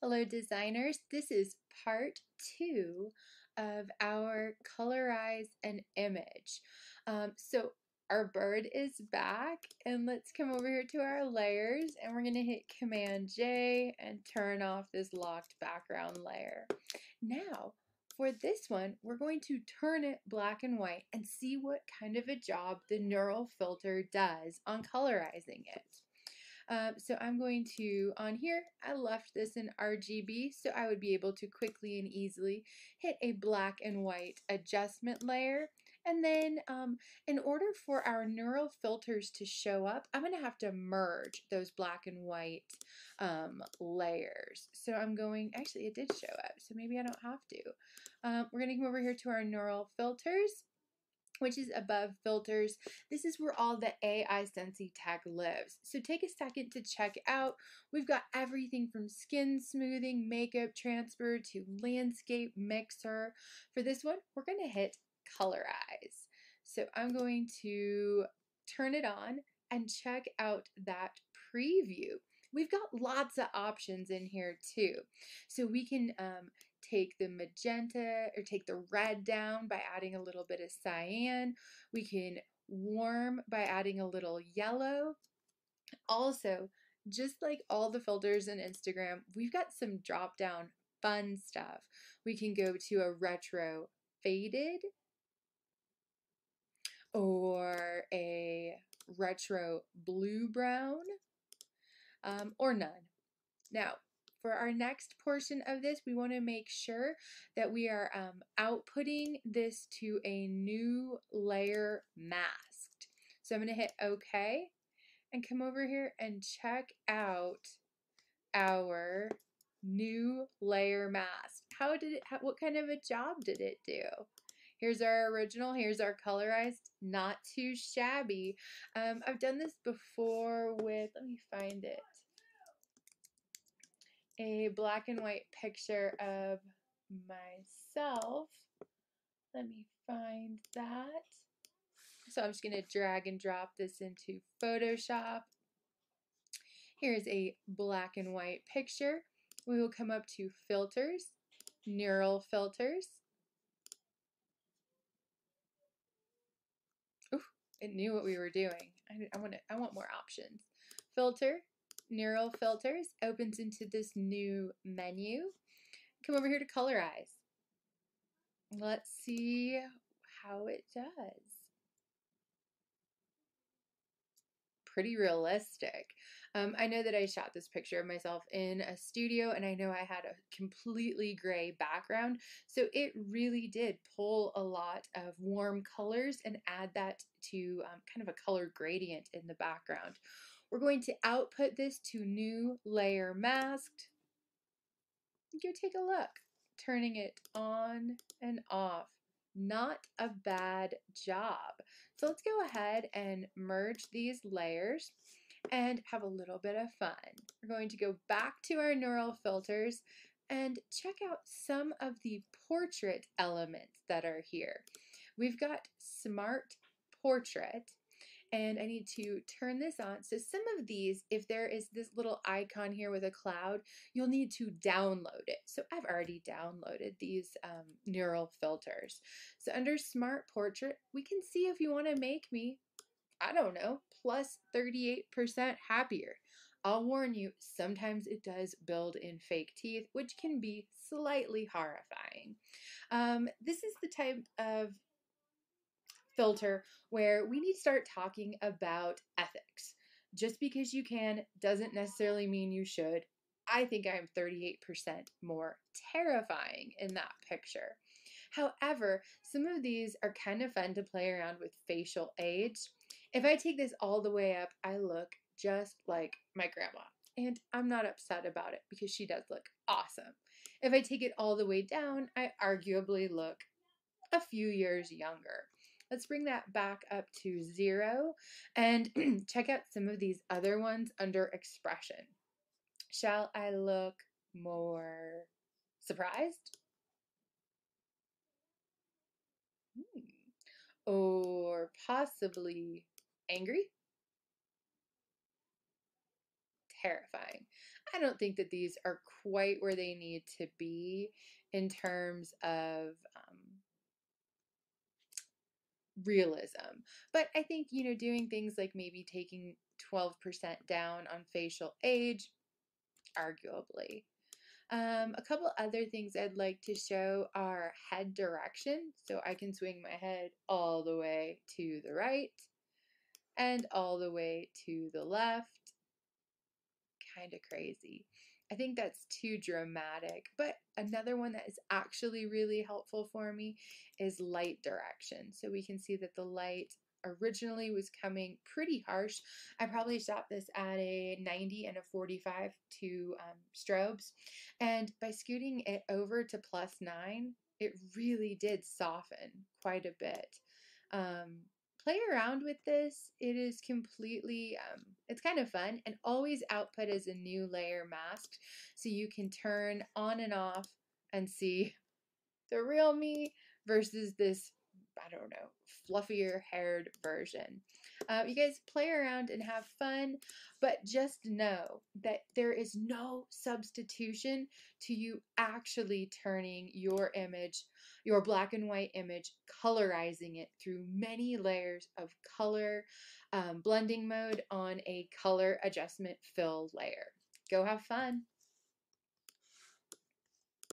Hello designers, this is part 2 of our Colorize an Image. So our bird is back, and let's come over here to our layers, and we're going to hit Command J and turn off this locked background layer. Now for this one, we're going to turn it black and white and see what kind of a job the neural filter does on colorizing it. So I'm going to, on here, I left this in RGB so I would be able to quickly and easily hit a black and white adjustment layer. And then in order for our neural filters to show up, I'm going to have to merge those black and white layers. So I'm going, actually it did show up, so maybe I don't have to. We're going to come over here to our neural filters, which is above filters. This is where all the AI Sensei tech lives. So take a second to check out. We've got everything from skin smoothing, makeup transfer to landscape mixer. For this one, we're going to hit Colorize. So I'm going to turn it on and check out that preview. We've got lots of options in here too. So we can take the magenta or take the red down by adding a little bit of cyan. We can warm by adding a little yellow. Also, just like all the filters in Instagram, we've got some drop down fun stuff. We can go to a retro faded or a retro blue brown or none. Now, for our next portion of this, we want to make sure that we are outputting this to a new layer masked. So I'm going to hit OK and come over here and check out our new layer mask. What kind of a job did it do? Here's our original, here's our colorized, not too shabby. I've done this before with, let me find it, a black and white picture of myself. Let me find that. So I'm just going to drag and drop this into Photoshop. Here's a black and white picture. We will come up to filters, neural filters. Ooh, it knew what we were doing. I want more options. Filter, neural filters, opens into this new menu. Come over here to Colorize. Let's see how it does. Pretty realistic. I know that I shot this picture of myself in a studio, and I know I had a completely gray background, so it really did pull a lot of warm colors and add that to kind of a color gradient in the background. We're going to output this to new layer masked. Go take a look. Turning it on and off. Not a bad job. So let's go ahead and merge these layers and have a little bit of fun. We're going to go back to our neural filters and check out some of the portrait elements that are here. We've got Smart Portrait, and I need to turn this on. So some of these, if there is this little icon here with a cloud, you'll need to download it. So I've already downloaded these neural filters. So under Smart Portrait, we can see if you want to make me, I don't know, plus 38% happier. I'll warn you, sometimes it does build in fake teeth, which can be slightly horrifying. This is the type of filter where we need to start talking about ethics. Just because you can doesn't necessarily mean you should. I think I'm 38% more terrifying in that picture. However, some of these are kind of fun to play around with facial age. If I take this all the way up, I look just like my grandma. And I'm not upset about it because she does look awesome. If I take it all the way down, I arguably look a few years younger. Let's bring that back up to 0 and check out some of these other ones under expression. Shall I look more surprised? Or possibly angry? Terrifying. I don't think that these are quite where they need to be in terms of realism. But I think, doing things like maybe taking 12% down on facial age, arguably. A couple other things I'd like to show are head direction. So I can swing my head all the way to the right and all the way to the left. Kind of crazy. I think that's too dramatic. But another one that is actually really helpful for me is light direction. So we can see that the light originally was coming pretty harsh. I probably shot this at a 90 and a 45 to strobes. And by scooting it over to +9, it really did soften quite a bit. Um, Play around with this. It is completely, it's kind of fun, and always output as a new layer masked so you can turn on and off and see the real me versus this, I don't know, fluffier haired version. You guys play around and have fun, but just know that there is no substitution to you actually turning your image, your black and white image, colorizing it through many layers of color, blending mode on a color adjustment fill layer. Go have fun.